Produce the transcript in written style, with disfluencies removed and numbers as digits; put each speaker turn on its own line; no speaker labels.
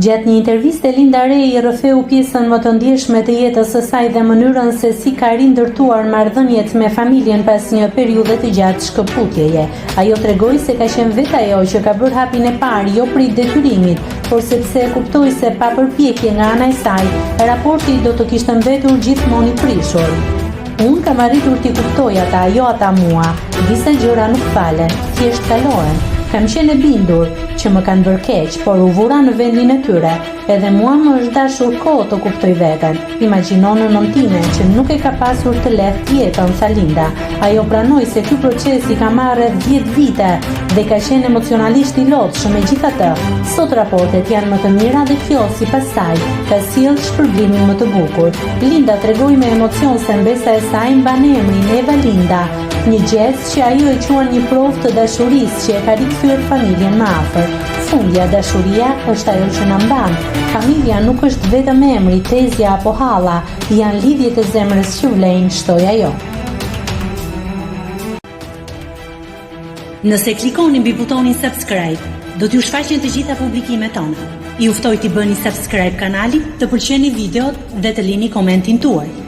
Gjatë një interviste, Linda Ray i rrëfeu pjesën më të ndjeshme të jetës së saj dhe mënyrën se si ka rindërtuar marrëdhëniet me familjen pas një periudhe të gjatë shkëputjeje. Ajo tregoi se ka qenë vetë ajo që ka bërë hapin e parë, jo prit detyrimit, por sepse kuptoi se pa përpjekje nga ana e saj, raporti do të kishte mbetur gjithmonë i prishur. Unë kam arritur t'i kuptoj ata, jo ata mua. Disa gjëra nuk falen, thjesht kalohen. Kam qenë e bindur që më kanë bërë keq, por u vura në vendin e tyre. Edhe mua më është dashur kohë të kuptoj veten. Imagjino nënën time që nuk e ka pasur të lehtë jetën, tha Linda. Ajo pranoi se ky proces i ka marrë 10 vite dhe ka qenë emocionalisht i lodhshëm. Megjithatë, sot raportet janë më të mira dhe kjo sipas saj ka sjellë shpërblimin më të bukur. Linda tregoi me emocion se mbesa e saj mban emrin Eva Linda, një gest që ajo e quan një provë të dashurisë që e ka rikthyer familjen më afër. Fundja, dashuria është ajo që na mban. Familja nuk është vetëm emri, tezja apo halla, janë lidhjet e zemrës që vlejnë, shtoi ajo.
Nëse klikoni mbi butonin subscribe, do t'ju shfaqen të gjitha publikimet tona. Ju ftoj t'i bëni subscribe kanalit, të pëlqeni videot dhe të lini komentin tuaj.